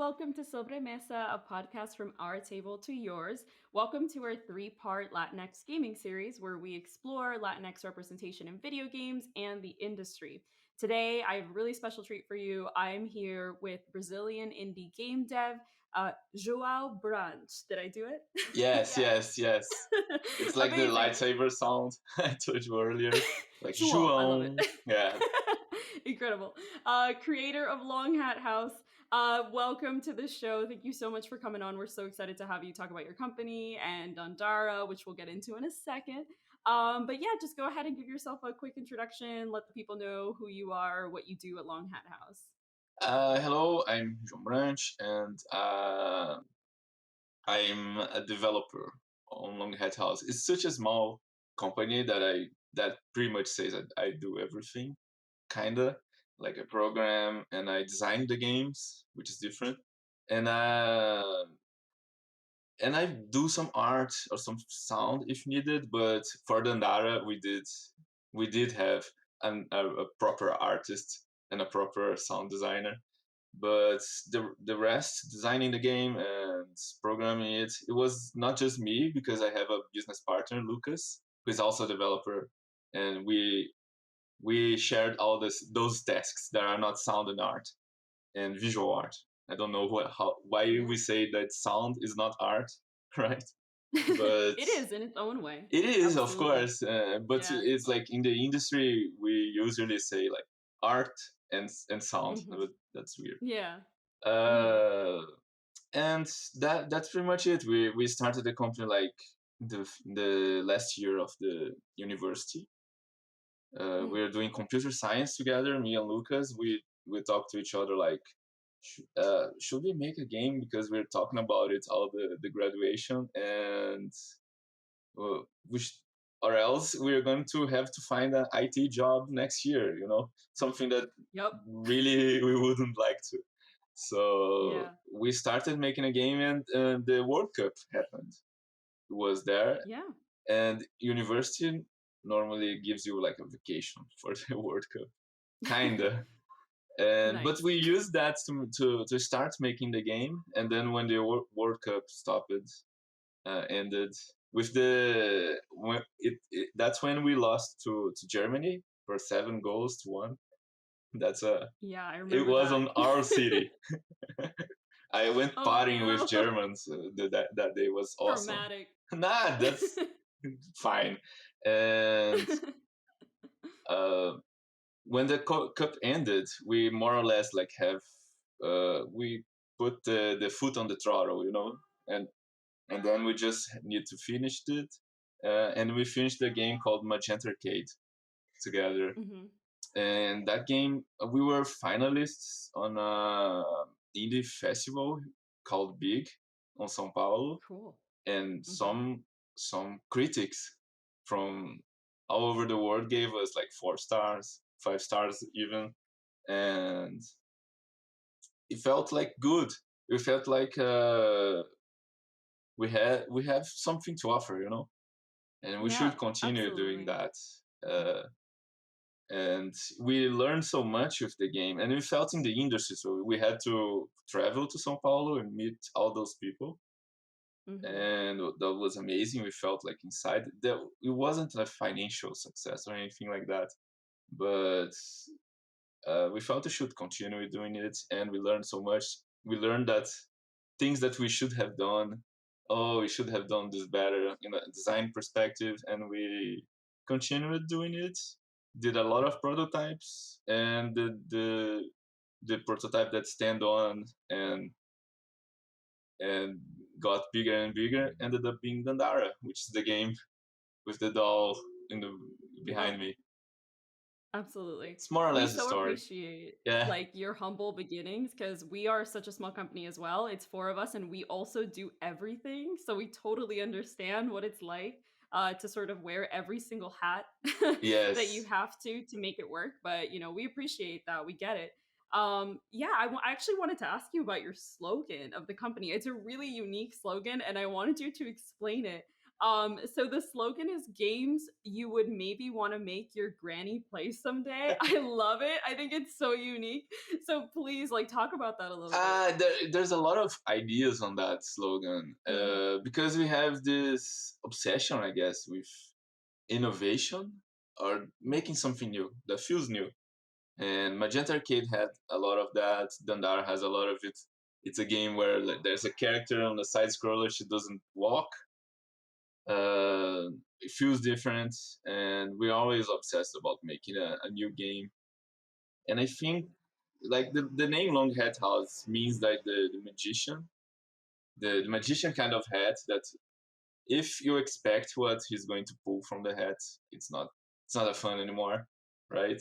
welcome to Sobre Mesa, a podcast from our table to yours. Welcome to our three-part Latinx gaming series where we explore Latinx representation in video games and the industry. Today, I have a really special treat for you. I'm here with Brazilian indie game dev, João Brant. Did I do it? Yes, Yes. yes, yes. It's like the Amazing. lightsaber sound I told you earlier. Like João, I love it. João. Yeah. Incredible. Creator of Long Hat House. Welcome to the show. Thank you so much for coming on. We're so excited to have you talk about your company and Dandara, which we'll get into in a second. But yeah, just go ahead and give yourself a quick introduction. Let the people know who you are, what you do at Long Hat House. Hello, I'm João Brant, and I'm a developer on Long Hat House. It's such a small company that pretty much says that I do everything, kinda like a program, and I design the games, which is different, and uh, and I do some art or some sound if needed. But for Dandara, we did have a proper artist and a proper sound designer. But the rest, designing the game and programming it was not just me because I have a business partner, Lucas, who is also a developer, and we shared all those tasks that are not sound and art and visual art. I don't know why Yeah. we say that sound is not art, right? But It is in its own way. it is, of Absolutely. course. But Yeah. it's like in the industry, we usually say like art and sound. Mhm. But that's weird. Yeah. Mhm. Uh, and that's pretty much it. We started the company like the last year of the university. We Mhm. were doing computer science together, me and Lucas. We talked to each other like, should we make a game? Because we're talking about it all the graduation, and we sh- or else we're going to have to find an IT job next year. Something that Yep. really we wouldn't like to. So Yeah. we started making a game, and the World Cup happened. It was there, Yeah. and university normally gives you like a vacation for the World Cup, kinda. And but Nice. we used that to start making the game, and then when the World Cup stopped, ended with that's when we lost to Germany for 7 goals to 1. That's a Yeah, I It remember was that. on our city. I went Oh partying with no. Germans. That day was awesome. Traumatic. Nah, that's fine. And uh, when the cup ended, we more or less like have we put the foot on the throttle, and then we just need to finish it. And we finished the game called Magenta Arcade together. Mhm. And that game, we were finalists on a indie festival called Big on São Paulo, Cool. and Mhm. some critics from all over the world gave us like 4 stars, 5 stars even, and it felt like good. It felt like we have something to offer, and we Yeah, should continue doing absolutely. that. Uh, and we learned so much with the game, and we felt in the industry, so we had to travel to Sao Paulo and meet all those people, Mhm. and that was amazing. We felt like inside that it wasn't a financial success or anything like that, but we felt we should continue doing it, and we learned so much. We learned that things that we should have done, oh, we should have done this better in a design perspective, and we continued doing it. Did a lot of prototypes, and the prototype that stand on and got bigger and bigger ended up being Dandara, which is the game with the doll in the Yep. behind me. Absolutely. It's more or We less the so story. appreciate Yeah. like your humble beginnings because we are such a small company as well. It's four of us and we also do everything. So we totally understand what it's like to sort of wear every single hat that you Yes. have to make it work. But we appreciate that. We get it. Yeah, I actually wanted to ask you about your slogan of the company. It's a really unique slogan, and I wanted you to explain it. So the slogan is games you would maybe want to make your granny play someday. I love it. I think it's so unique. So please, like, talk about that a little bit. There's a lot of ideas on that slogan Mhm. because we have this obsession, I guess, with innovation or making something new that feels new. And Magenta Arcade had a lot of that. Dandara has a lot of it. It's a game where like, there's a character on the side scroller. She doesn't walk. It feels different, and we're always obsessed about making a new game. And I think like the name Long Hat House means like the magician, the magician kind of hat that if you expect what he's going to pull from the hat, it's not a fun anymore, right?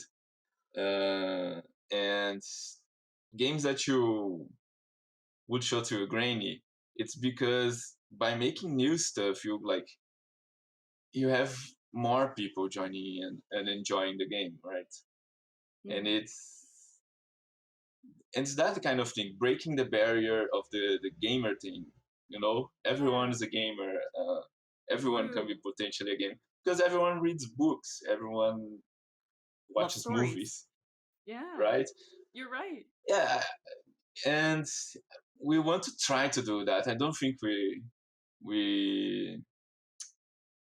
And games that you would show to your granny, it's because by making new stuff, you have more people joining in and enjoying the game, right? And Mhm. it's that kind of thing, breaking the barrier of the gamer thing. You know, everyone Yeah. is a gamer. Everyone can be True. potentially a gamer because everyone reads books, everyone Love watches stories. movies, Yeah. right? You're right. Yeah, and we want to try to do that. I don't think we we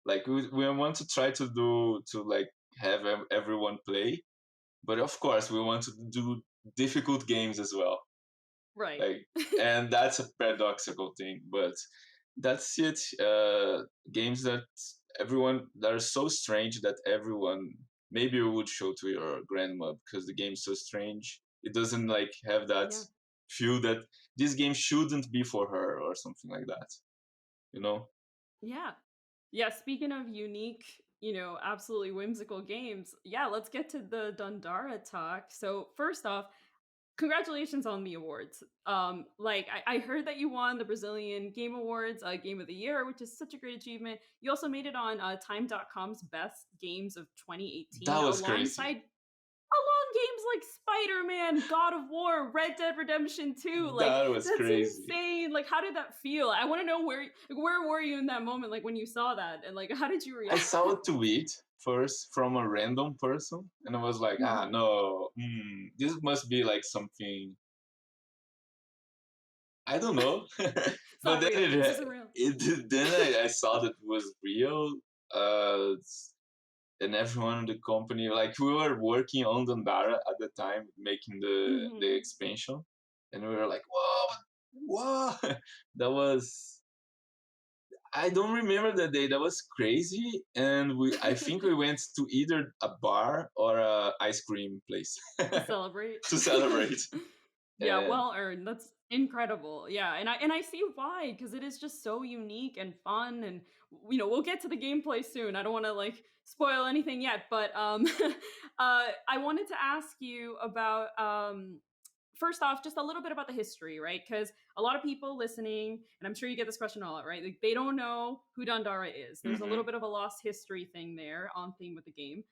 want to try to do to like have everyone play, but of course we want to do difficult games as well, Right. like, and that's a paradoxical thing, but that's it. Games that everyone that are so strange that everyone maybe you would show to your grandma because the game's so strange. It doesn't like have that Yeah. feel that this game shouldn't be for her or something like that. You know? Yeah. Yeah, speaking of unique, absolutely whimsical games, yeah, let's get to the Dandara talk. So, first off, congratulations on the awards. Like I heard that you won the Brazilian Game Awards, Game of the Year, which is such a great achievement. You also made it on Time.com's Best Games of That 2018, was crazy. along games like Spider-Man, God of War, Red Dead Redemption 2. Like, That was that's crazy. insane. Like, how did that feel? I want to know where were you in that moment, like when you saw that, and like how did you I react? saw a tweet first from a random person, and I was like, ah, Mhm. no, this must be like something I don't know. It's But not then real. This isn't real. I saw that it was real, uh, and everyone in the company, like we were working on Dandara at the time, making the Mhm. expansion, and we were like, whoa, whoa, that was. I don't remember the day. That was crazy, and I think we went to either a bar or a ice cream place To celebrate. to celebrate. Yeah, And well earned. That's incredible. Yeah, and I see why, because it is just so unique and fun, and we'll get to the gameplay soon. I don't want to like spoil anything yet, but I wanted to ask you about first off, just a little bit about the history, right? Because a lot of people listening, and I'm sure you get this question a lot, right? Like they don't know who Dandara is. There's a little mhm. bit of a lost history thing there on theme with the game,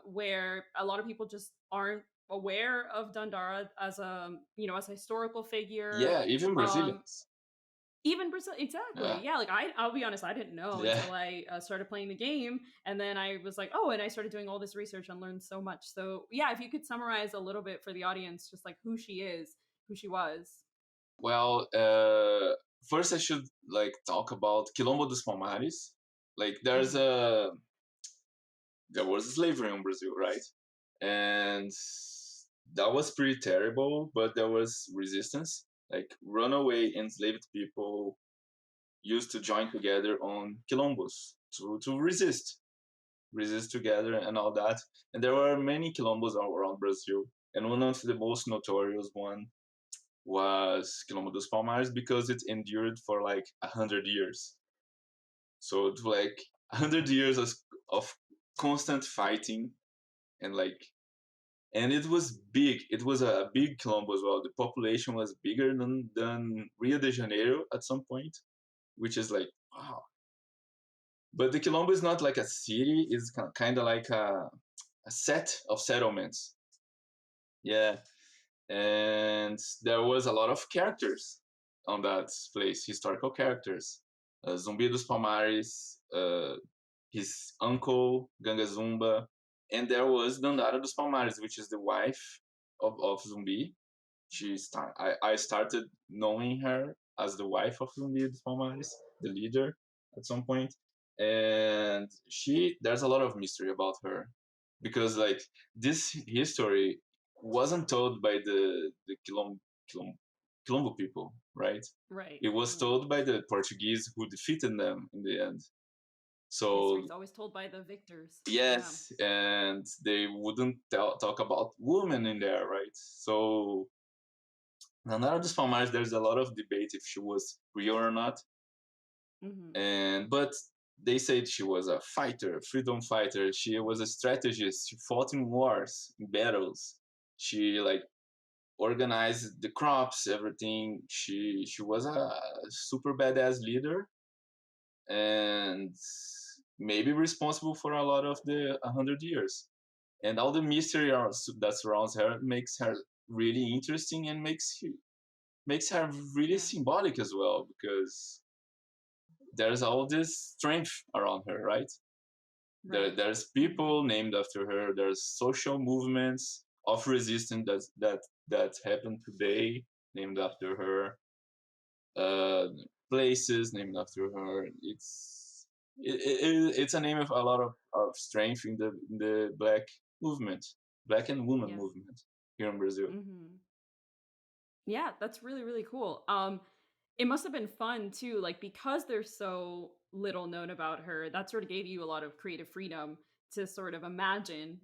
where a lot of people just aren't aware of Dandara as as a historical figure. Yeah, even Um, Brazilians. Even Brazil, exactly. Yeah, Yeah, like I'll be honest, I didn't know yeah. until I started playing the game, and then I was like, oh, and I started doing all this research and learned so much. So yeah, if you could summarize a little bit for the audience, just like who she is, who she was. Well, first I should like talk about Quilombo dos Palmares. Like, Hmm. there was slavery in Brazil, right? And that was pretty terrible, but there was resistance. Like runaway enslaved people used to join together on quilombos to resist together and all that. And there were many quilombos around Brazil, and one of the most notorious one was Quilombo dos Palmares because it endured for like 100 years. So it's like 100 years of constant fighting and like, and it was big. It was a big Quilombo as well. The population was bigger than Rio de Janeiro at some point, which is like wow. But the Quilombo is not like a city; it's kind of like a set of settlements. Yeah, and there was a lot of characters on that place, historical characters. Zumbi dos Palmares, his uncle, Ganga Zumba, and there was Dandara dos Palmares, which is the wife of Zumbi. I started knowing her as the wife of Zumbi dos Palmares, the leader, at some point. And there's a lot of mystery about her because like this history wasn't told by the Quilombo people, right? Right. It was Right. told by the Portuguese who defeated them in the end. History's So always told by the victors. Yeah. yes, and they wouldn't talk about women in there, right? So Nana dos Palmares, there's a lot of debate if she was real or not, Hmm. and but they said she was a fighter, freedom fighter. She was a strategist. She fought in wars, in battles. She like organized the crops, everything. She was a super badass leader and maybe responsible for a lot of the 100 years. And all the mystery that surrounds her makes her really interesting and makes her really Yeah. symbolic as well because there's all this strength around her, right? Right. There's Hmm. people named after her. There's social movements of resistance that happen today named after her. Uh, Places named after her. It's a name of a lot of strength in the black movement, black and woman Yeah. movement here in Brazil. Hmm. Yeah, that's really, really cool. It must have been fun too, like because there's so little known about her, that sort of gave you a lot of creative freedom to sort of imagine,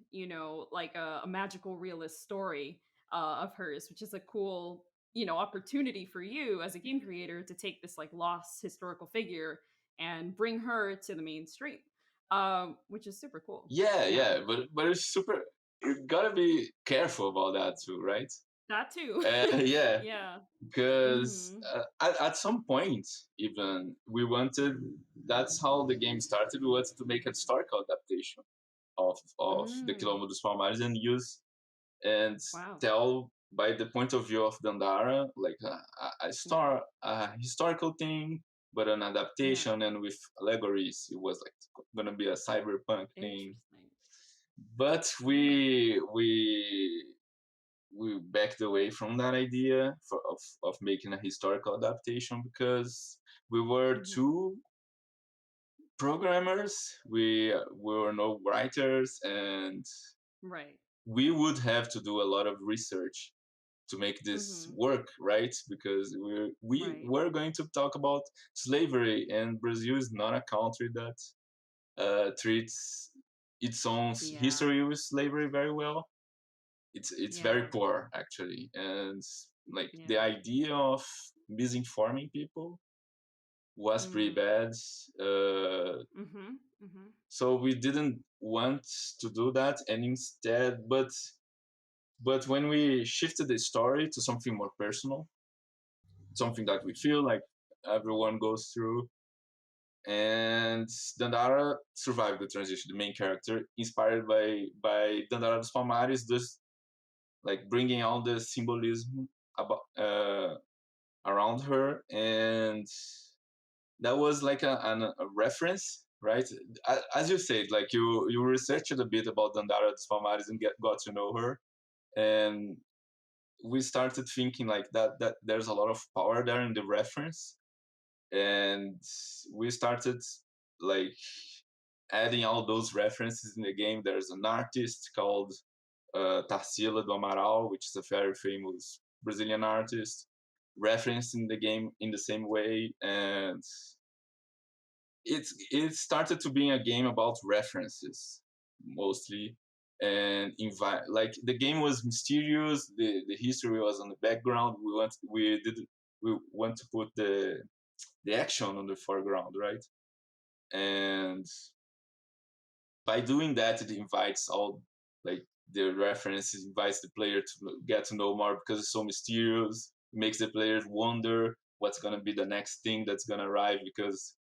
like a magical realist story of hers, which is a cool, opportunity for you as a game creator to take this like lost historical figure and bring her to the mainstream, which is super cool. Yeah, Yeah, yeah, but it's super. You gotta be careful about that too, right? that too. Yeah, Yeah. because Hmm. at some point, even we wanted. That's how the game started. We wanted to make a historical adaptation of the Mm. Quilombo dos Palmares and use and Wow. tell by the point of view of Dandara, like Yeah. a historical thing, but an Yeah. adaptation and with allegories. It was like gonna be a cyberpunk thing, Interesting. but Yeah. we backed away from that idea of making a historical adaptation because we were Mhm. two programmers, we were no writers, and Right. we would have to do a lot of research to make this Mhm. work, right? Because we Right. were going to talk about slavery, and Brazil is not a country that treats its own Yeah. history with slavery very well. It's very Yeah. poor actually, and like the Yeah. idea of misinforming people was pretty Mm. bad. Mhm. Mhm. So we didn't want to do that, and instead, but when we shifted the story to something more personal, something that we feel like everyone goes through, and Dandara survived the transition. The main character, inspired by Dandara dos Palmares, just like bringing all the symbolism about around her, and that was like a reference, right? As you said, like you researched a bit about Dandara dos Palmares and got to know her, and we started thinking like that there's a lot of power there in the reference, and we started like adding all those references in the game. There's an artist called Tarsila do Amaral, which is a very famous Brazilian artist, referenced in the game in the same way, and it started to be a game about references mostly, and invite like the game was mysterious. The history was on the background. We want to put the action on the foreground, right? And by doing that, it invites all like the references, invites the player to get to know more because it's so mysterious. It makes the players wonder what's gonna be the next thing that's gonna arrive because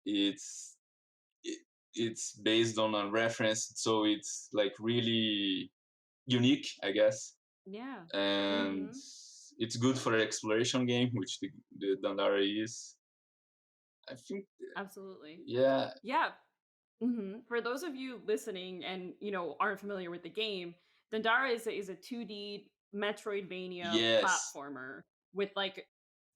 it's it, it's based on a reference, so it's like really unique, I guess, Yeah. and Mhm. it's good for an exploration game, which the Dandara is. I think, Absolutely. yeah, Yeah. For those of you listening and aren't familiar with the game, Dandara is a 2D Metroidvania yes, platformer with like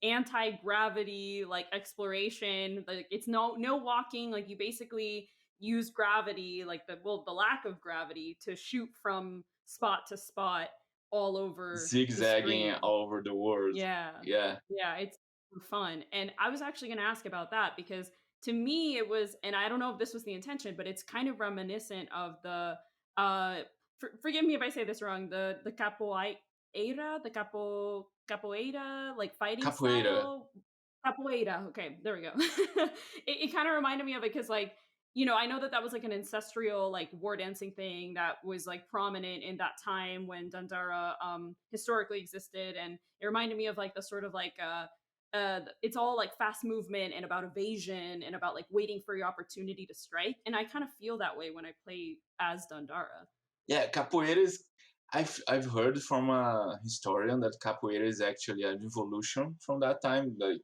anti-gravity like exploration. Like it's no walking. Like you basically use gravity, like the lack of gravity, to shoot from spot to spot all over the zigzagging screen. all over the world. Yeah. Yeah, Yeah, it's super fun, and I was actually gonna ask about that because to me it was, and I don't know if this was the intention, but it's kind of reminiscent of the, uh forgive me if I say this wrong, the capoeira, like, fighting capoeira. style? Capoeira, okay, there we go. It kinda reminded me of it because, like, I know that that was, like, an ancestral, like, war dancing thing that was, like, prominent in that time when Dandara, historically existed, and it reminded me of, like, the sort of, like, it's all, like, fast movement and about evasion and about, like, waiting for your opportunity to strike, and I kind of feel that way when I play as Dandara. Yeah, capoeira is. I've heard from a historian that capoeira is actually an evolution from that time. Like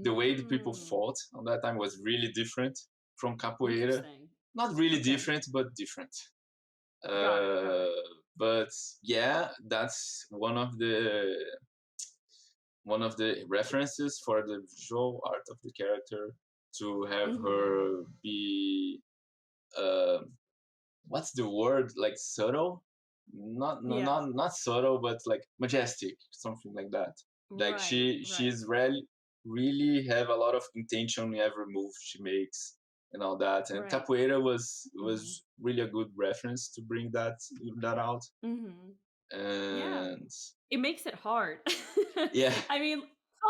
the way the people Mm, fought on that time was really different from capoeira. interesting. Not really Okay. different, but different. Got it, got Uh, it. but yeah, that's one of the references for the visual art of the character to have Mhm. her be uh, what's the word, like subtle, not no, Yeah. not subtle, but like majestic, something like that. Like Right, right. she's really have a lot of intention in every move she makes and all that. And Right. capoeira was Mhm. was really a good reference to bring that out. Mhm. Yeah. And It makes it hard. yeah, I mean,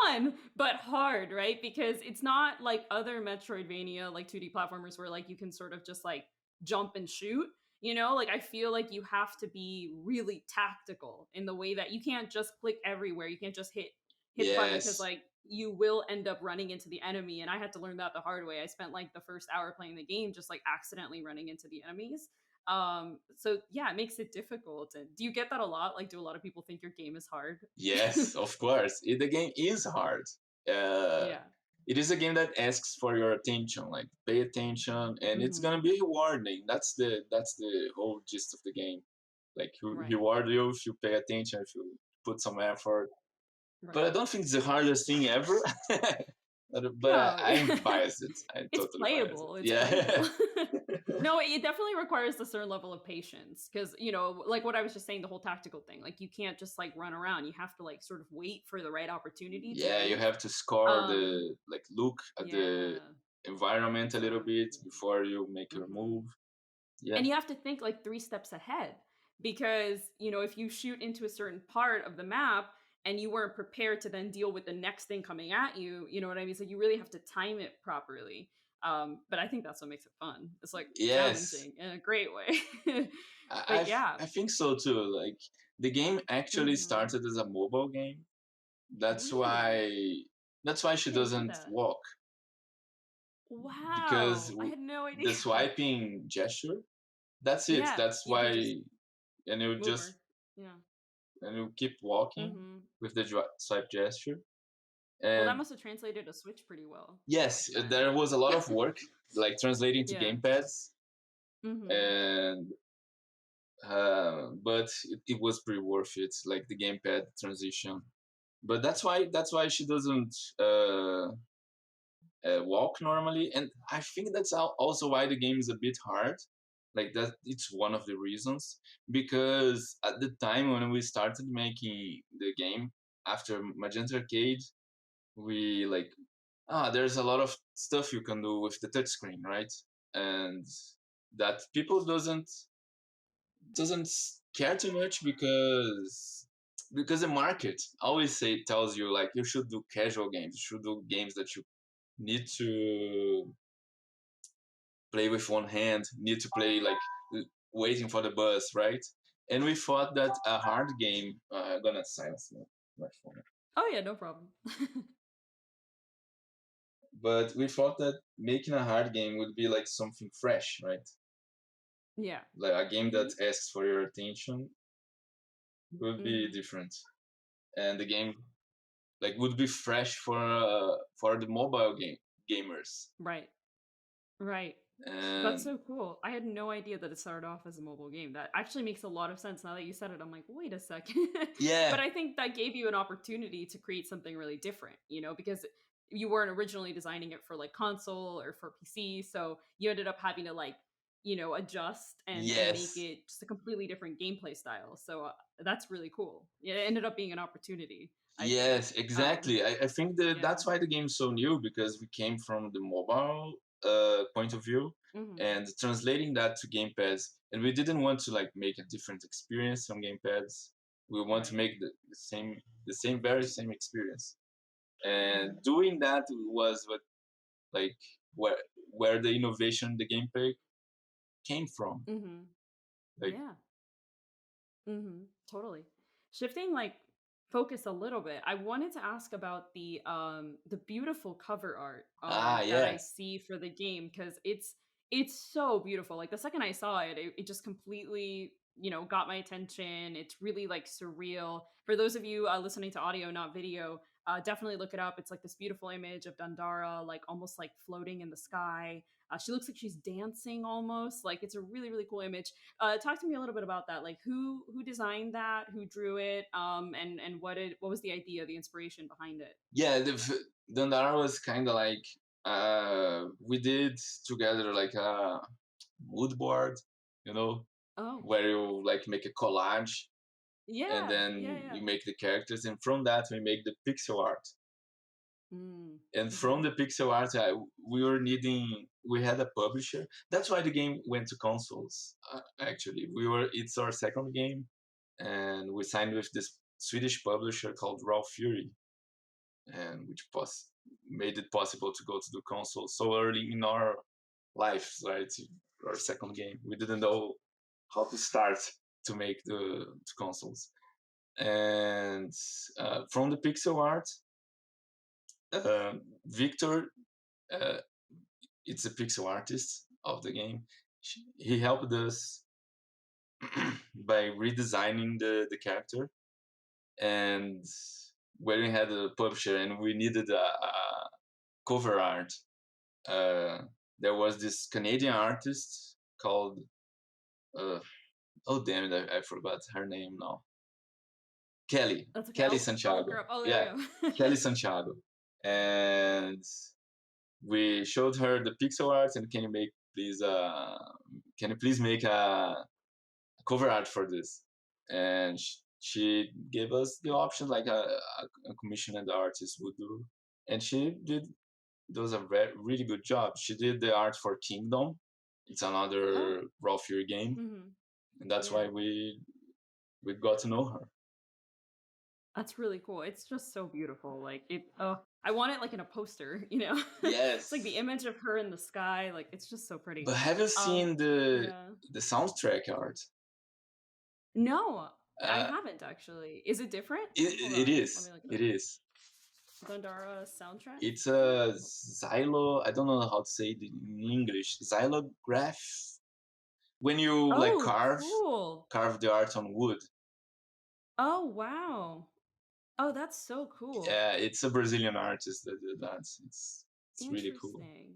fun, but hard, right? Because it's not like other Metroidvania, like 2D platformers where like you can sort of just like jump and shoot. Like I feel like you have to be really tactical in the way that you can't just click everywhere. You can't just hit the button because yes, like you will end up running into the enemy. And I had to learn that the hard way. I spent like the first hour playing the game just like accidentally running into the enemies. So yeah, it makes it difficult. And do you get that a lot? Like, do a lot of people think your game is hard? yes, of course. The game is hard. Uh, Yeah. it is a game that asks for your attention, like pay attention, and it's gonna Hmm. be rewarding. That's the whole gist of the game. Like Right. reward you if you pay attention, if you put some effort. But Right. I don't think it's the hardest thing ever. but No, I'm biased. I'm it's totally biased. playable. It's Yeah. playable. No, it definitely requires a certain level of patience because like what I was just saying, the whole tactical thing. Like you can't just like run around. You have to like sort of wait for the right opportunity to Yeah, you move. have to score Um, the like look at the yeah, environment a little bit exactly. before you make your Hmm. move. Yeah. And you have to think like 3 steps ahead because, if you shoot into a certain part of the map and you weren't prepared to then deal with the next thing coming at you, you know what I mean? So you really have to time it properly. But I think that's what makes it fun. It's like Yes. challenging in a great way. I, But I yeah. I think so too. Like the game actually Mhm. started as a mobile game. That's Really? why that's why she I didn't know doesn't that. walk because Wow. I had no idea. the swiping gesture. That's it. Yeah, That's you can just why, and you move just her. Yeah. and you keep walking Mhm. with the swipe gesture. Well, that And must have translated to Switch pretty well yes, then. there was a lot of work, like translating to Yeah. gamepads, Mhm. and but it was pretty worth it, like the gamepad transition. But that's why she doesn't walk normally, and I think that's also why the game is a bit hard. Like that, it's one of the reasons because at the time when we started making the game after Magenta Arcade, we like there's a lot of stuff you can do with the touchscreen, right? And that people doesn't care too much because the market always tells you like you should do casual games, you should do games that you need to play with one hand, need to play like waiting for the bus, right? And we thought that a hard game. I'm gonna silence my phone. Oh, yeah, no problem. But we thought that making a hard game would be like something fresh, right? Yeah. Like a game that Mhm. asks for your attention would be Mhm. different, and the game like would be fresh for the mobile game. gamers. Right. Right. That's And so cool. I had no idea that it started off as a mobile game. That actually makes a lot of sense now that you said it. I'm like, wait a second. But yeah, I think that gave you an opportunity to create something really different, because you weren't originally designing it for like console or for PC. So you ended up having to like, adjust and make yes, it just a completely different gameplay style. So that's really cool. Yeah, it ended up being an opportunity, I think. yes, exactly. I think that Yeah. that's why the game's so new, because we came from the mobile point of view Hmm. and translating that to gamepads. And we didn't want to like make a different experience on gamepads. We want to Right. make the same, very same experience. And Hmm. doing that was what like where where the innovation in the gameplay came from. Hmm. Like Yeah. Totally. Shifting like focus a little bit. I wanted to ask about the beautiful cover art that I yeah, see for the game because it's so beautiful. Like the second I saw it, it just completely got my attention. It's really like surreal. For those of you listening to audio, not video, definitely look it up. It's like this beautiful image of Dandara, like almost like floating in the sky. She looks like she's dancing almost. Like it's a really really cool image. Talk to me a little bit about that. Like who designed that, who drew it, and what was the idea, the inspiration behind it? yeah. Dandara was kind of like we did together like a mood board, you know, Oh, where you like make a collage and yeah, yeah, then yeah. you make the characters, and from that we make the pixel art. Mm, And from mm-hmm. the pixel art, we were needing. We had a publisher. That's why the game went to consoles. Actually, It's our second game, and we signed with this Swedish publisher called Raw Fury, and which made it possible to go to the console so early in our lives. Right, our second game. We didn't know how to start to make the to consoles, and from the pixel art, Victor. Uh, it's a pixel artist of the game. He helped us by redesigning the character, and when we had a publisher and we needed a cover art, uh, there was this Canadian artist called uh, oh damn it, I forgot her name now. Kelly, That's okay. Kelly I'll look her Santiago. up. Oh, there Yeah, we go. Kelly Santiago, and we showed her the pixel art and can you please make a cover art for this? And she gave us the option like a commissioned artist would do, and she did does a really good job. She did the art for Kingdom. It's Oh, another Raw Fury game, mm-hmm. and that's Yeah. why we got to know her. That's really cool. It's just so beautiful. Like it oh, I want it like in a poster. It's like the Yes, image of her in the sky. Like it's just so pretty. but have you Um seen yeah. the soundtrack art? No, I Uh, haven't actually. Is it different? Hold it on. Let is. me look it It up. is. Dandara soundtrack? It's a xylo. I don't know how to say it in English. Xylograph. When you like Oh, cool. carve the art on wood. Oh, wow. Oh, that's so cool. Yeah, it's a Brazilian artist that did that. It's really cool. Interesting.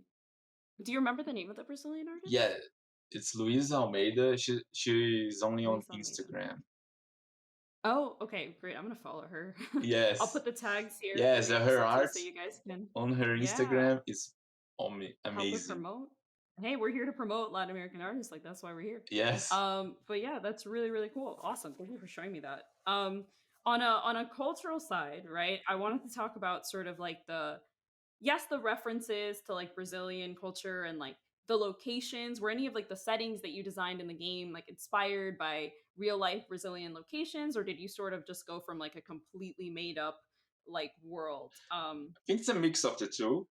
Do you remember the name of the Brazilian Yeah, artist? it's Luisa Almeida. She's only on Luis Almeida. Instagram. Oh, okay, great. I'm gonna follow her. I'll Yes, put the tags here for yes. you Her so art so you guys can, on her yeah, Instagram is help it amazing. promote. Hey, we're here to promote Latin American artists, like that's why we're here. Yes, But yeah, that's really really cool. Awesome. Thank you for showing me that. On a cultural side, right? I wanted to talk about sort of like the references to like Brazilian culture and like the locations. Were any of like the settings that you designed in the game like inspired by real life Brazilian locations, or did you sort of just go from like a completely made up like world? I think it's a mix of the two.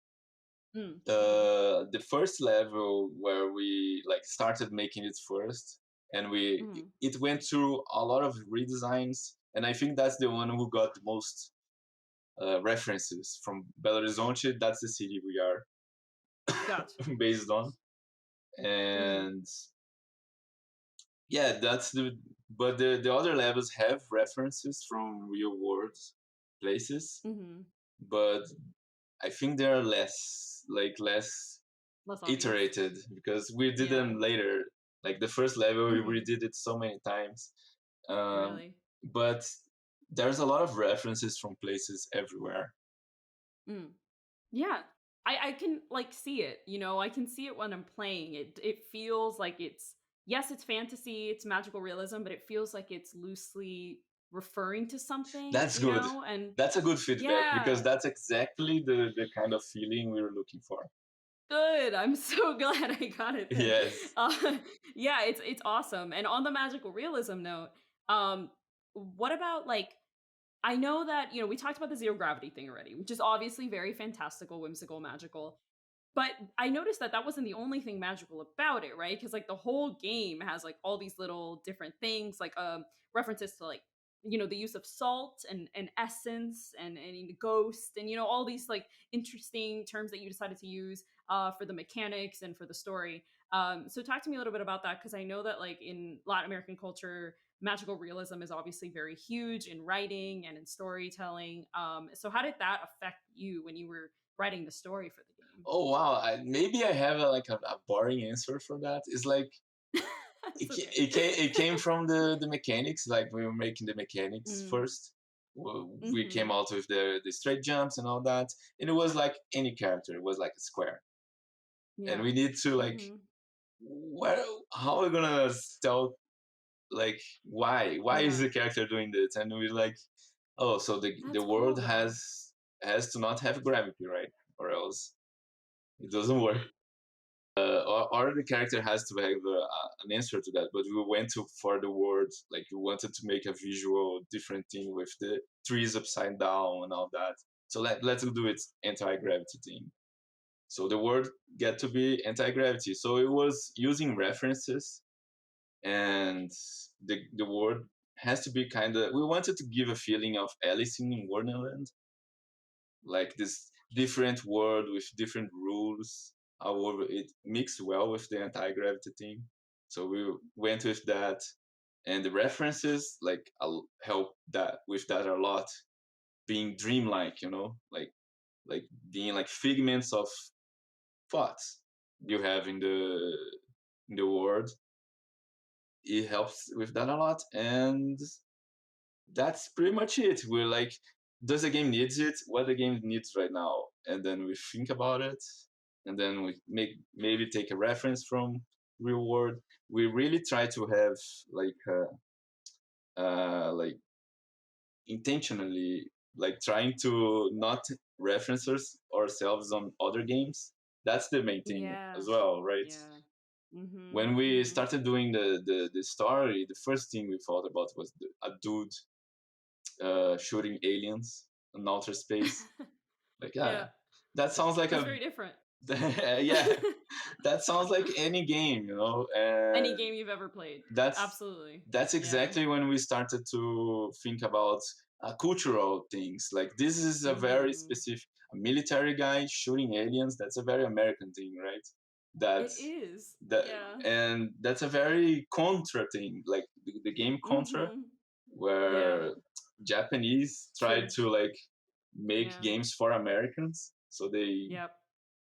Mm-hmm. The first level where we like started making it first, and we Mm-hmm. it went through a lot of redesigns, and I think that's the one who got the most references from Belo Horizonte. That's the city we are Gotcha. based on, Mm-hmm. and yeah, that's the. But the other levels have references from real world places, Mm-hmm. but I think they're less Less obvious. iterated because we did Yeah. them later. Like the first level, we Hmm. redid it so many times. Um, Really. but there's a lot of references from places everywhere. Mm. Yeah. I can like see it, you know, I can see it when I'm playing. It feels like it's yes, it's fantasy, it's magical realism, but it feels like it's loosely referring to something, That's you good. know? And That's a good feedback because yeah, that's exactly the kind of feeling we were looking for. good. I'm so glad I got it then. Yes, Uh, yeah, it's awesome. And on the magical realism note, um, what about like I know that, you know, we talked about the zero gravity thing already, which is obviously very fantastical, whimsical, magical. But I noticed that that wasn't the only thing magical about it, right? Because like the whole game has like all these little different things, like references to like you know the use of salt and essence and ghost and you know all these like interesting terms that you decided to use for the mechanics and for the story. So talk to me a little bit about that because I know that like in Latin American culture, magical realism is obviously very huge in writing and in storytelling. So how did that affect you when you were writing the story for the game? oh wow, maybe I have a boring answer for that. It's like That's okay. it came from the mechanics. Like we were making the mechanics Mm. first. We came Mhm. out with the straight jumps and all that, and it was like any character. It was like a square, and Yeah. we need to like, Mhm. what? How are we gonna tell like why is Yeah. the character doing this? And we're like, oh, so the That's world cool though. has to not have gravity, right? Or else it doesn't work. Or the character has to have an answer to that. But we went to for the word, like we wanted to make a visual different thing with the trees upside down and all that. So let's do it anti-gravity thing. So the word get to be anti-gravity. So it was using references, and the word has to be kind of. We wanted to give a feeling of Alice in Wonderland, like this different world with different rules. However, it mixed well with the anti-gravity thing. So we went with that, and the references like help that with that a lot. Being dreamlike, like being like figments of thoughts you have in the world. It helps with that a lot, and that's pretty much it. We're like, does the game needs it? What the game needs right now? And then we think about it, and then we maybe take a reference from real world. We really try to have like intentionally like trying to not references ourselves on other games. That's the main thing Yeah. as well, right? Yeah. Mhm. When we Mhm. started doing the story, the first thing we thought about was a dude shooting aliens in outer space. Like, Yeah. yeah, that sounds like That's a very different. yeah, that sounds like any game, Any and game you've ever played. that's Absolutely. that's Yeah. exactly when we started to think about cultural things. Like this is a very Mhm. specific a military guy shooting aliens. That's a very American thing, right? It That's is. that, Yeah. and that's a very Contra thing, like the game Contra, Mhm. Yeah. where Japanese tried True. to like make Yeah. games for Americans. Yep.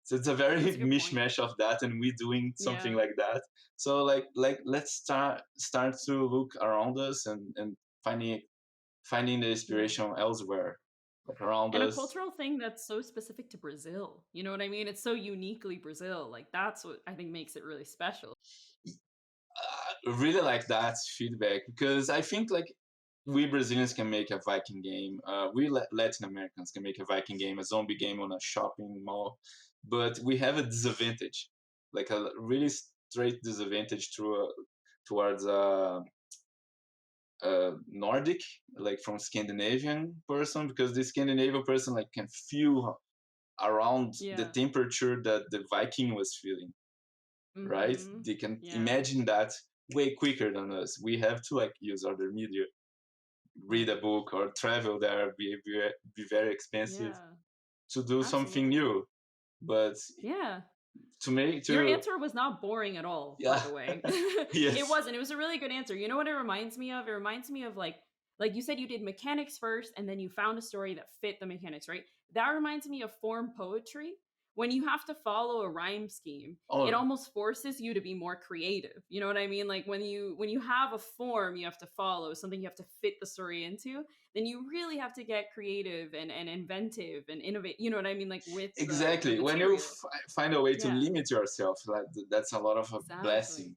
So it's a very That's a good point. mishmash of that, and we doing something Yeah. like that. So like let's start to look around us and finding finding the Yeah. inspiration elsewhere, like around And a us. cultural thing that's so specific to Brazil. You know what I mean? It's so uniquely Brazil. Like that's what I think makes it really special. Really like that feedback because I think like we Brazilians can make a Viking game. We Latin Americans can make a Viking game, a zombie game on a shopping mall, but we have a disadvantage, like a really straight disadvantage towards Nordic, like from Scandinavian person, because the Scandinavian person like can feel around the Yeah. temperature that the Viking was feeling, right? Mhm. They can Yeah. imagine that way quicker than us. We have to like use other media, read a Right. book or travel there, be very expensive Yeah. to do something Absolutely. new. But Yeah. to make Your to answer was not boring at all, by yeah, the way. It yes, wasn't. It was a really good answer. You know what it reminds me of? It reminds me of like you said, you did mechanics first and then you found a story that fit the mechanics, right? That reminds me of form poetry. When you have to follow a rhyme scheme, it Oh, almost forces you to be more creative. You know what I mean? Like when you have a form you have to follow, something you have to fit the story into, then you really have to get creative and inventive and innovate. You know what I mean? Like with the exactly. When you material. find a way to Yeah, limit yourself, that's a lot of a exactly. blessing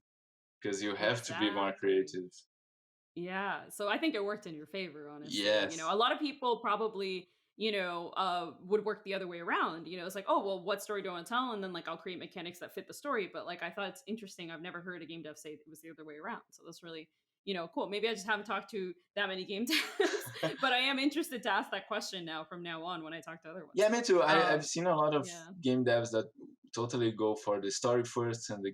because you have to be more Exactly. creative. Yeah, so I think it worked in your favor, honestly. You know, Yes. a lot of people probably, would work the other way around. You know, it's like, oh, well, what story do I want to tell? And then like I'll create mechanics that fit the story. But like I thought it's interesting. I've never heard a game dev say it was the other way around. So that's really, cool. Maybe I just haven't talked to that many game devs, but I am interested to ask that question now from now on when I talk to other ones. Yeah, me too. I've Um, seen a lot of yeah, game devs that totally go for the story first and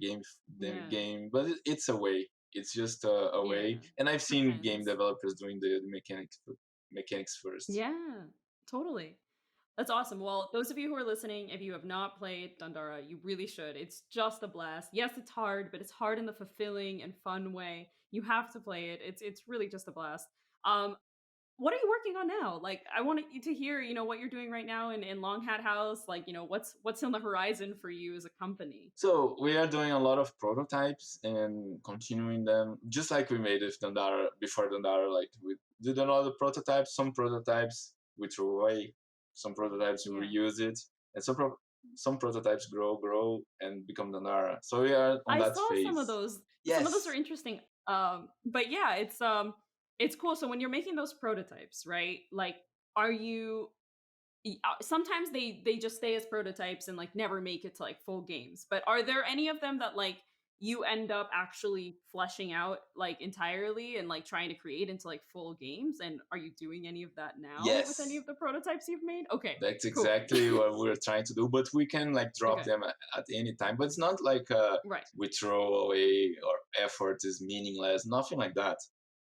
yeah, but it's a way. It's just a way. yeah. And I've seen game Depends. developers doing the mechanics first. Yeah, totally. That's awesome. Well, those of you who are listening, if you have not played Dandara, you really should. It's just a blast. Yes, it's hard, but it's hard in the fulfilling and fun way. You have to play it. It's really just a blast. Um, what are you working on now? Like, I want you to hear, what you're doing right now in Long Hat House. Like, what's on the horizon for you as a company. So we are doing a lot of prototypes and continuing them, just like we made with Dandara before Dandara. Like we did a lot of prototypes. Some prototypes we throw away, some prototypes we Yeah. reuse it, and some prototypes grow, and become Dandara. So we are on I that saw some of phase. those. Some of those are Yes, interesting. But yeah, it's cool. So when you're making those prototypes, right? Like, are you sometimes they just stay as prototypes and like never make it to like full games, but are there any of them that like you end up actually fleshing out like entirely and like trying to create into like full games, and are you doing any of that now with any yes. of the prototypes you've made? Okay, That's cool. exactly what we're trying to do, but we can like drop Okay, them at any time. But it's not like right, we throw away or effort is meaningless, nothing like that.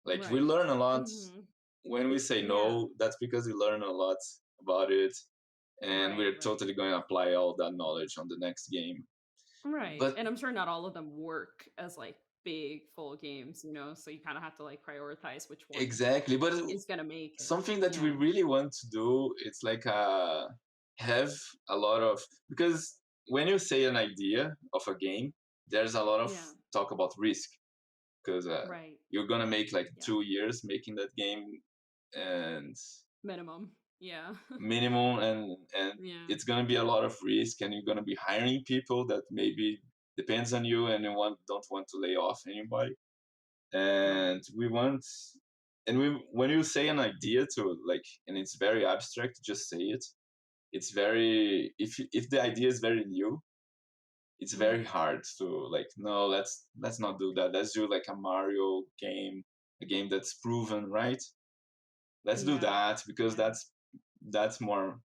Like we right. learn a lot. Hmm. When we say Yeah, no, that's because we learn a lot about it, and right, we're right, totally going to apply all that knowledge on the next game. right. But And I'm sure not all of them work as like big full games, so you kind of have to like prioritize which one exactly, but is gonna make it. something that we Yeah. really want to do, it's like have a lot of, because when you say an idea of a game, there's a lot of Yeah. talk about risk because Right. you're gonna make like Yeah. 2 years making that game and Minimum. Yeah. minimum, and Yeah. it's gonna be a lot of risk, and you're gonna be hiring people that maybe depends on you, and don't want to lay off anybody. And Right. we want, and we when you say an idea to like, and it's very abstract, just say it. It's very, if the idea is very new, it's very Right. hard to like, no, let's not do that, let's do like a Mario game, a game that's proven, right? Let's do Yeah. that because Yeah. that's more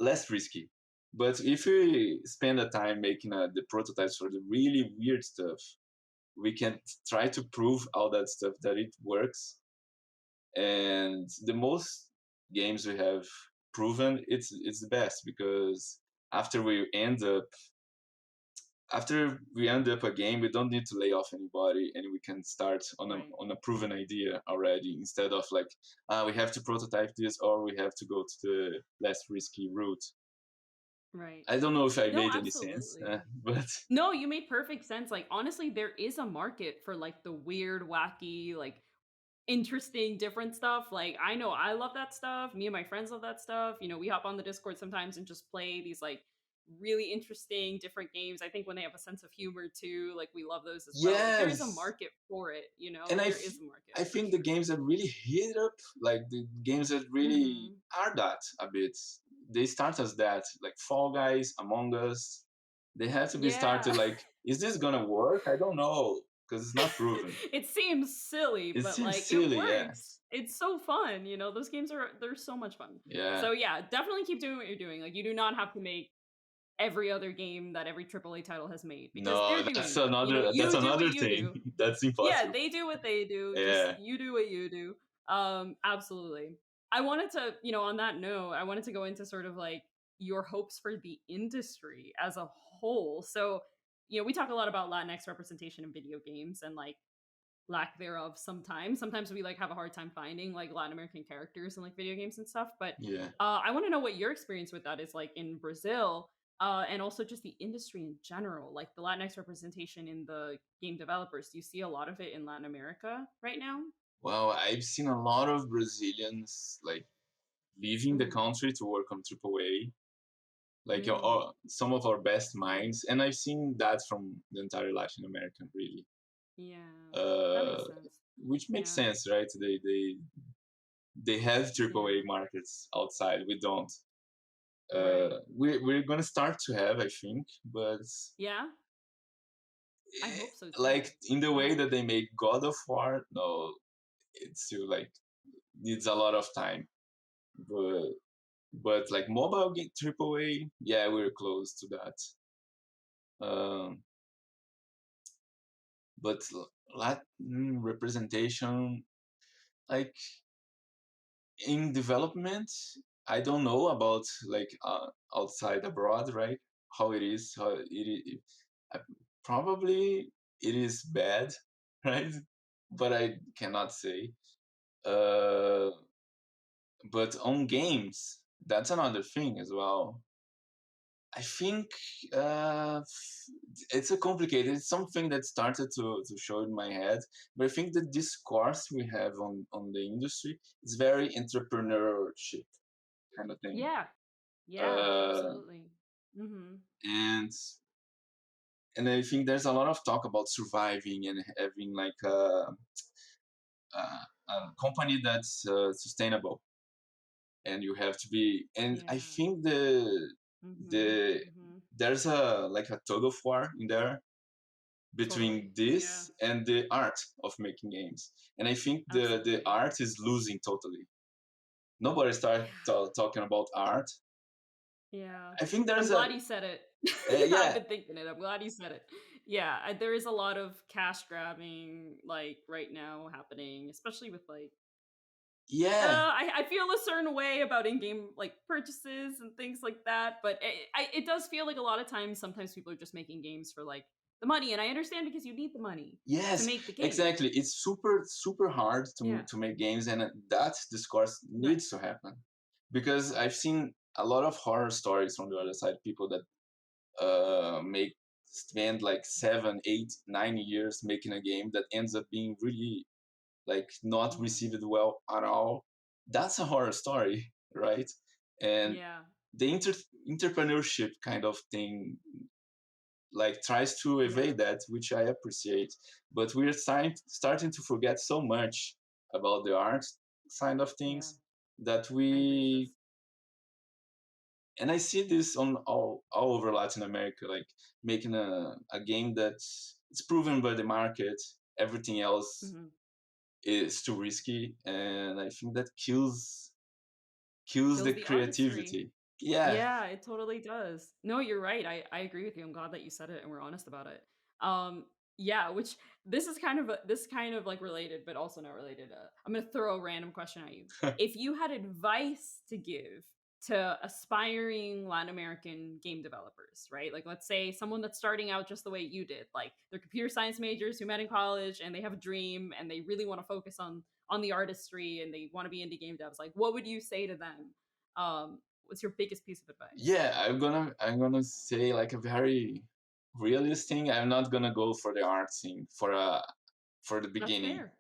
less risky. But if we spend the time making the prototypes for the really weird stuff, we can try to prove all that stuff that it works. And the most games we have proven, it's the best because after we end up a game, we don't need to lay off anybody, and we can start Right. on a proven idea already, instead of like we have to prototype this or we have to go to the less risky route. Right. I don't know if I No, made any sense, absolutely. but No, you made perfect sense. Like honestly, there is a market for like the weird, wacky, like interesting, different stuff. Like I know I love that stuff. Me and my friends love that stuff. We hop on the Discord sometimes and just play these like really interesting different games. I think when they have a sense of humor too, like we love those as well. Like there is a yes. market for it. And There is a market I for think the sure. games that really hit up, like the games that really Mhm. are that a bit, they start as that, like Fall Guys, Among Us. They have to be Yeah. started like, is this gonna work? I don't know, because it's not proven. It seems silly, It but seems like it silly, yeah. works. It's so fun. Those games they're so much fun. Yeah. So yeah, definitely keep doing what you're doing. Like you do not have to make every other game that every AAA title has made because they're No, doing that. that's You do what another you thing. do. That's Yeah, impossible. they do what they do. Just Yeah. you do what you do. Absolutely. I wanted to, on that note, I wanted to go into sort of like your hopes for the industry as a whole. So, we talk a lot about Latinx representation in video games and like lack thereof sometimes. Sometimes we like have a hard time finding like Latin American characters in like video games and stuff. But Yeah. I want to know what your experience with that is like in Brazil, and also just the industry in general, like the Latinx representation in the game developers. Do you see a lot of it in Latin America right now? Well, I've seen a lot of Brazilians like leaving the Hmm. country to work on AAA, like Mm, some of our best minds, and I've seen that from the entire Latin American, really. yeah, that Uh, makes sense. which makes Yeah, sense, right? They have AAA yeah, markets outside. We don't. right. We're gonna start to have, I think, but Yeah, I eh, hope so too. like in the way Yeah, that they made God of War, no, it's still like needs a lot of time. But like mobile game AAA, yeah, we're close to that. Um, but Latin representation, like in development, I don't know about like outside abroad, right? How it is, how uh, probably it is bad, right? But I cannot say. Uh, but on games, that's another thing as well. I think it's a complicated. It's something that started to show in my head, but I think the discourse we have on the industry is very entrepreneurship kind of thing, yeah, yeah, uh, absolutely. Hmm. and I think there's a lot of talk about surviving and having like a company that's sustainable, and you have to be. And I Yeah. think Mhm. the Mhm. there's a like a tug of war in there Totally. between Yeah. this and the art of making games. And I think the Absolutely. art is losing totally. Nobody Yeah. talking about art. Yeah. I think I'm there's a glad you said it. Yeah, I've yeah, been thinking it. I'm glad you said it. Yeah, there is a lot of cash grabbing like right now happening, especially with like yeah, I feel a certain way about in-game like purchases and things like that, but it does feel like a lot of times sometimes people are just making games for like the money, and I understand because you need the money to yes, make the game. exactly. It's super hard Yeah. to make games, and that discourse Right. needs to happen because I've seen a lot of horror stories from the other side. People that make spend like 7, 8, 9 years making a game that ends up being really like not Yeah. received well at all. That's a horror story, right? And Yeah. the entrepreneurship kind of thing like tries to Yeah. evade that, which I appreciate. But we're starting to forget so much about the art side of Yeah. things that I agree with we this. and I see this on all over Latin America, like making a game that's it's proven by the market. Everything else Mhm. is too risky, and I think that kills Kills the the artistry. creativity. Yeah, Yeah, it totally does. No, you're right. I agree with you. I'm glad that you said it and we're honest about it. Um, yeah, which this is kind of like related, but also not related. I'm gonna throw a random question at you. If you had advice to give to aspiring Latin American game developers, right? Like let's say someone that's starting out just the way you did, like they're computer science majors who met in college and they have a dream and they really want to focus on the artistry and they want to be indie game devs. Like what would you say to them? What's your biggest piece of advice? yeah. I'm gonna say like a very realist thing. I'm not gonna go for the art thing for the That's beginning. fair.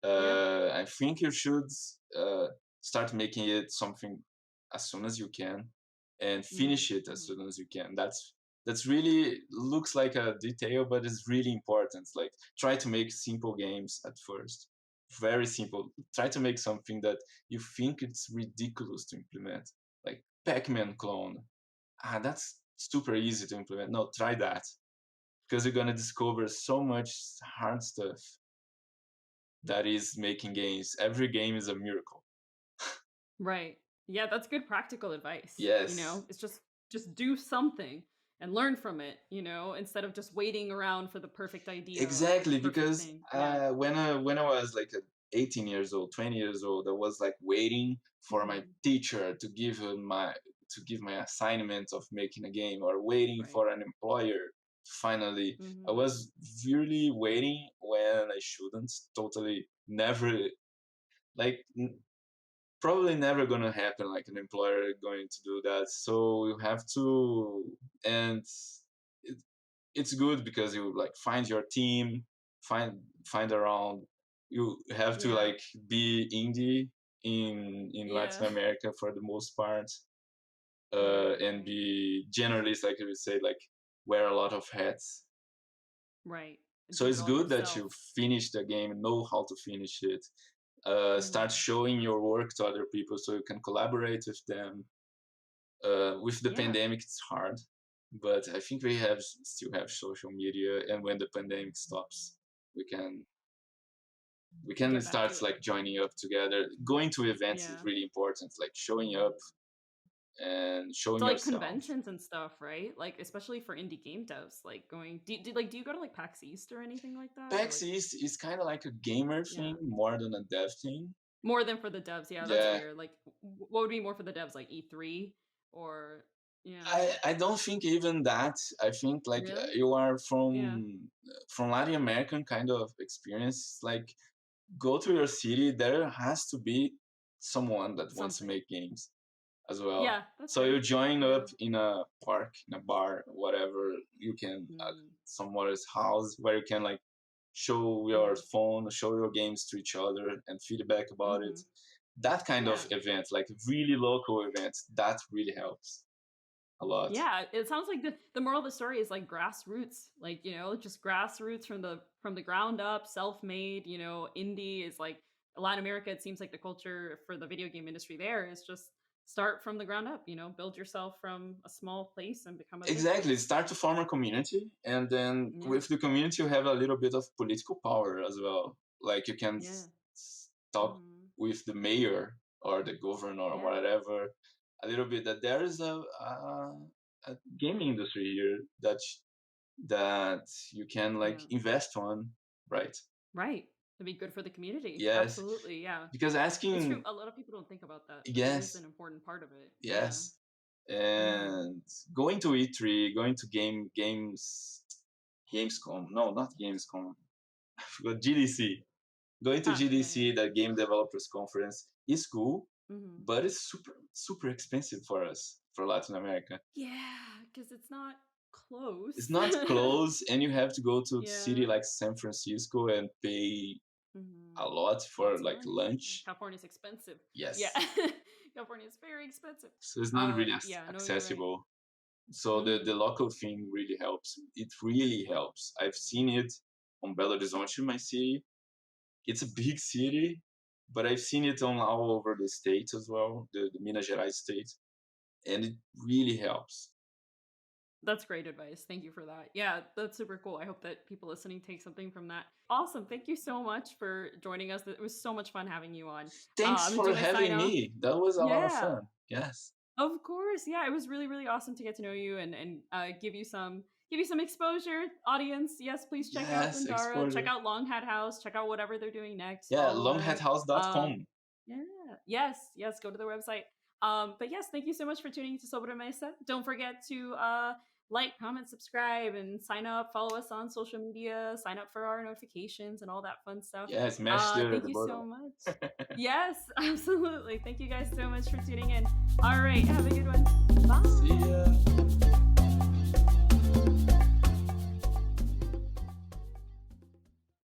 Yeah. I think you should uh, start making it something as soon as you can and Mhm, finish it as mhm. soon as you can. That's really looks like a detail, but it's really important. Like try to make simple games at first, very simple. Try to make something that you think it's ridiculous to implement, like Pac-Man clone. That's super easy to implement. No, try that because you're gonna discover so much hard stuff that is making games. Every game is a miracle. Right. Yeah, that's good practical advice, you Yes, know? It's just do something and learn from it, you know, instead of just waiting around for the perfect idea or the exactly. perfect Because thing. Yeah. when I was like 18 years old, 20 years old, I was like waiting for my Mhm. teacher to give my assignment of making a game, or waiting Right. for an employer. finally. I Mhm. was really waiting when I shouldn't. Totally never, like, probably never gonna happen, like an employer going to do that. So you have to, and it, it's good because you like find your team, find around. You have to Yeah. like be indie in Yeah. Latin America for the most part, Right, and right. be generalist, like you would say, like wear a lot of hats. Right. So Do it it's all good that yourself. you finish the game, know how to finish it, start Mhm. showing your work to other people so you can collaborate with them. With the Yeah. pandemic, it's hard, but I think we have still have social media, and when the pandemic stops, we can we can Get back start to like it. joining up together. Going to events is Yeah. really important, like showing up and To showing like yourself. conventions and stuff, right? Like especially for indie game devs, like going do you go to like PAX East or anything like that? Or PAX like East is kind of like a gamer yeah. thing more than a dev thing. More than for the devs. Yeah, that's Yeah, fair. Like what would be more for the devs like E3 or yeah. I don't think even that. I think like Really? you are Yeah. from Latin American kind of experience. Like go to your city, there has to be someone that wants to Something. make games as well. Yeah, that's So you fair. join Yeah. up in a park, in a bar, whatever. You can Mm. someone's house where you can like show your Yeah. phone, show your games to each other, and feedback about it. Mhm. That kind of Yeah. event, like really local events, that really helps a lot. Yeah, it sounds like the moral of the story is like grassroots, like just grassroots from the ground up, self-made. Indie is like Latin America. It seems like the culture for the video game industry there is just start from the ground up. Build yourself from a small place and become a big Exactly. place. Start to form a community, and then Yeah, with the community, you have a little bit of political power as well. Like you can yeah, talk hmm with the mayor or the governor or yeah, whatever a little bit. That there is a gaming industry here that you can like yeah. invest on, right? Right. To be good for the community. Yes, Absolutely. Yeah, because it's true. asking, A lot of people don't think about that, but it is yes, an important part of it. Yeah. yes, hmm and going to E3, going to Gamescom, no, not Gamescom, I forgot, GDC. Going to Ah, yeah, yeah. GDC, the Game Developers Conference, is cool, hmm but it's super expensive for us, for Latin America. Yeah, because it's not It's close. not close, and you have to go to a city Yeah. like San Francisco and pay hmm a lot for Lots of like money. Yeah, lunch. California's expensive. Yeah. Yes, California is very expensive. so it's not really Yeah, no, you're right. accessible. So the hmm local thing really helps. It really helps. I've seen it on Belo Horizonte, my city. It's a big city, but I've seen it on all over the state as well, the Minas Gerais state, and it really helps. That's great advice. Thank you for that. Yeah, that's super cool. I hope that people listening take something from that. Awesome. Thank you so much for joining us. It was so much fun having you on. Thanks I'm gonna for do my sign having off. me. That was a lot of Yeah. fun. Yes. Of course, yeah, it was really, really awesome to get to know you and give you some exposure, audience. Yes, please check out Yes, Dandara, check exposure. out Long Hat House, check out whatever they're doing next. Yeah, Follow them. longhathouse.com. Yeah, yes, yes, go to their website. But yes, thank you so much for tuning into Sobre Mesa. Don't forget to like, comment, subscribe, and sign up. Follow us on social media. Sign up for our notifications and all that fun stuff. Yeah, smash the Thank you so much. button. Yes, absolutely. Thank you guys so much for tuning in. All right, have a good one. See Bye. ya.